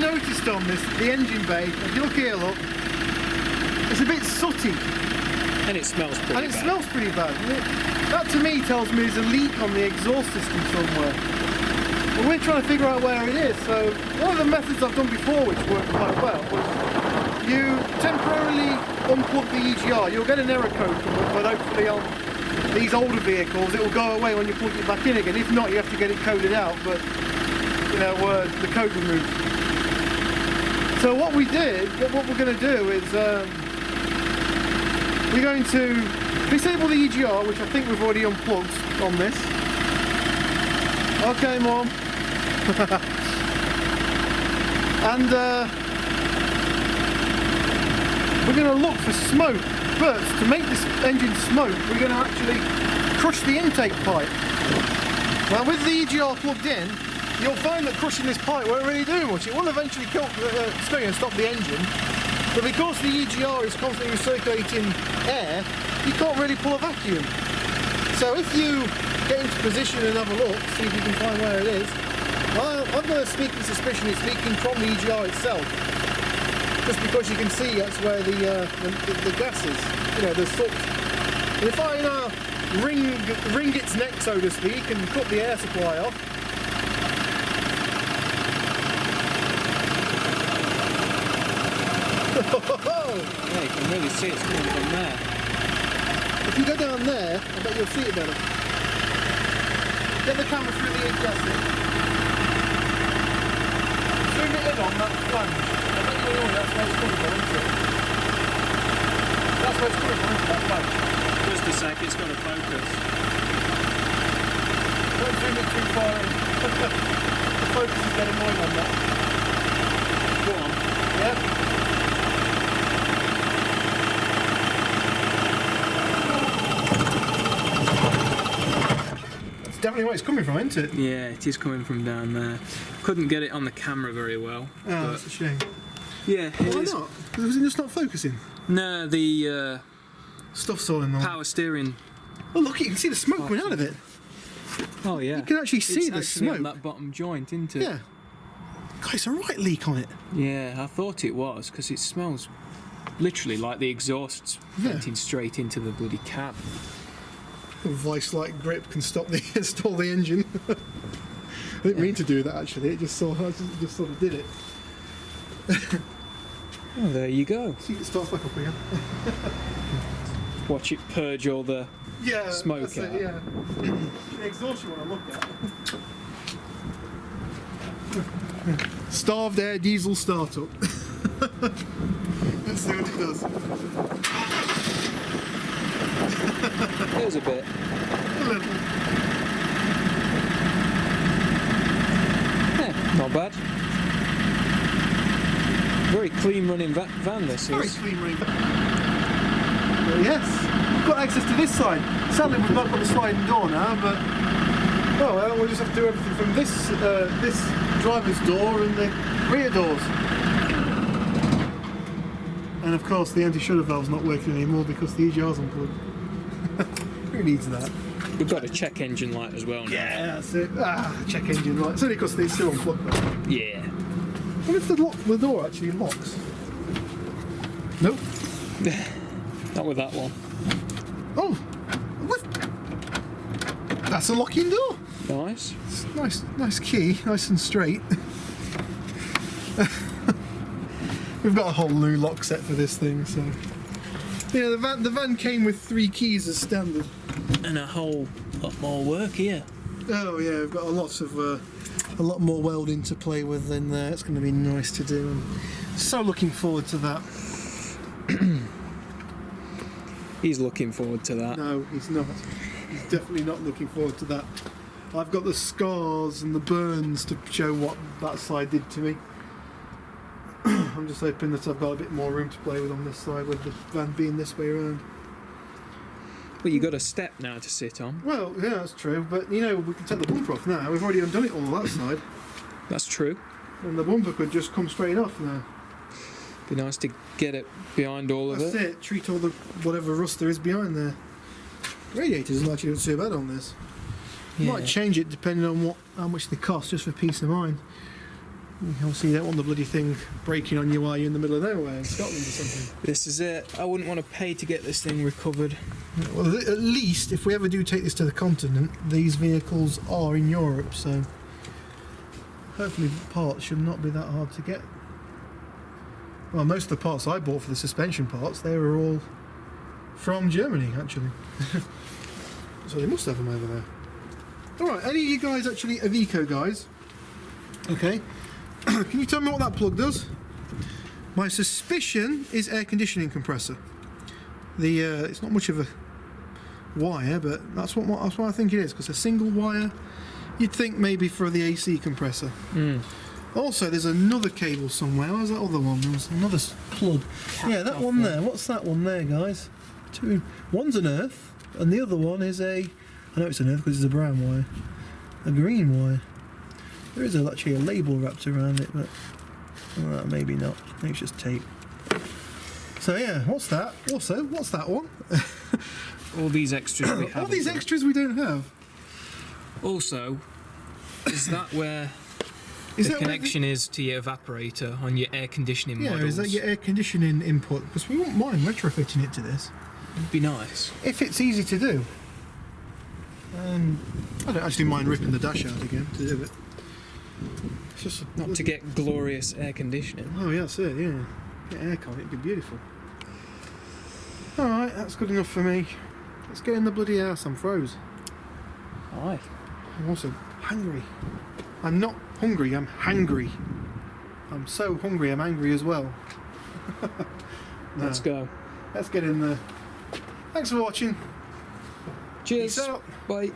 noticed on this, the engine bay, if you look here, look, it's a bit sooty. And it smells pretty bad. And it smells pretty bad. That to me tells me there's a leak on the exhaust system somewhere. But we're trying to figure out where it is. So one of the methods I've done before, which worked quite well, was you temporarily unplug the EGR. You'll get an error code from it, but hopefully on these older vehicles it will go away when you plug it back in again. If not, you have to get it coded out, but you know, the code removed. So what we're going to do is we're going to disable the EGR, which I think we've already unplugged on this. Okay, Mom. And we're going to look for smoke. First, to make this engine smoke, we're going to actually crush the intake pipe. Now, with the EGR plugged in, you'll find that crushing this pipe won't really do much. It will eventually kill, stop the engine. But because the EGR is constantly recirculating air, you can't really pull a vacuum. So if you get into position and have a look, see if you can find where it is. I've got a sneaking suspicion it's leaking from the EGR itself. Just because you can see that's where the gas is, you know, the soot. And if I now wring its neck, so to speak, and cut the air supply off, yeah, you can really see it's coming from there. If you go down there, I bet you'll see it better. Get the camera through the gas in. Zoom it in on that flange. I bet you know that's where it's coming from, isn't it? That's where it's coming from, isn't that flange? Just a sec, it's got to focus. Don't zoom it too far in. The focus is getting annoying on that. Go on. Yeah. Definitely where it's coming from, isn't it? Yeah, it is coming from down there. Couldn't get it on the camera very well. Oh, that's a shame. Yeah, Why not? Was it just not focusing? No, the stuff's all in there. power steering. Oh look, you can see the smoke coming out of it. Oh yeah. You can actually see the actually smoke. on that bottom joint, isn't it? Yeah. God, it's a right leak on it. Yeah, I thought it was, because it smells literally like the exhaust's venting straight into the bloody cab. A vice-like grip can stop stall the engine. I didn't mean to do that actually. It just sort of did it. Oh, there you go. See if it starts back up again. Watch it purge all the smoke out. Yeah. The exhaust you want to look at. Starved air diesel startup. Let's see what it does. There's a bit. A little. Yeah, not bad. Very clean running van this Very is. clean running van. Yes, we've got access to this side. Sadly we've not got the sliding door now, but well, we'll just have to do everything from this driver's door and the rear doors. And of course the anti-shudder valve's not working anymore because the EGR's unplugged. Who needs that? We've got a check engine light as well now. Yeah, that's it. Check engine light. It's only because it's still unplugged though. Yeah. What if the door actually locks? Nope. Not with that one. Oh! That's a locking door. Nice. Nice key, nice and straight. We've got a whole new lock set for this thing, so yeah. The van came with 3 keys as standard, and a whole lot more work here. Oh yeah, we've got a lot more welding to play with in there. It's going to be nice to do. I'm so looking forward to that. He's looking forward to that. No, he's not. He's definitely not looking forward to that. I've got the scars and the burns to show what that side did to me. I'm just hoping that I've got a bit more room to play with on this side, with the van being this way around. Well, you've got a step now to sit on. Well, yeah, that's true, but you know, we can take the bumper off now. We've already undone it all that side. That's true. And the bumper could just come straight off now. Be nice to get it behind all of it. That's it, treat all the whatever rust there is behind there. Radiator doesn't actually look too bad on this. Yeah. Might change it depending on how much they cost, just for peace of mind. Obviously you don't want the bloody thing breaking on you while you're in the middle of nowhere in Scotland or something. This is it. I wouldn't want to pay to get this thing recovered. Well, at least if we ever do take this to the continent, these vehicles are in Europe, so hopefully the parts should not be that hard to get. Well, most of the parts I bought for the suspension parts, they were all from Germany, actually. So they must have them over there. Alright, any of you guys actually Iveco guys? Okay. Can you tell me what that plug does? My suspicion is air conditioning compressor. It's not much of a wire, but that's what I think it is, because a single wire, you'd think maybe for the AC compressor. Also, there's another cable somewhere. Where's that other one? There was another plug. Yeah, that one there. What's that one there, guys? One's an earth, and the other one is I know it's an earth because it's a brown wire. A green wire. There is actually a label wrapped around it, but maybe not. Maybe it's just tape. So yeah, what's that? Also, what's that one? All these extras we have. All these extras we don't have. Also, is that where the connection is to your evaporator on your air conditioning models? Yeah, is that your air conditioning input? Because we wouldn't mind retrofitting it to this. It'd be nice. If it's easy to do. I don't actually mind ripping the dash out again to do it. It's just Not to get glorious air conditioning. Oh yeah, that's it, yeah. Get aircon, it'd be beautiful. Alright, that's good enough for me. Let's get in the bloody house, I'm froze. Aye. I'm also hungry. I'm not hungry, I'm hangry. I'm so hungry, I'm angry as well. Let's go. Let's get in there. Thanks for watching. Cheers. Peace out. Bye.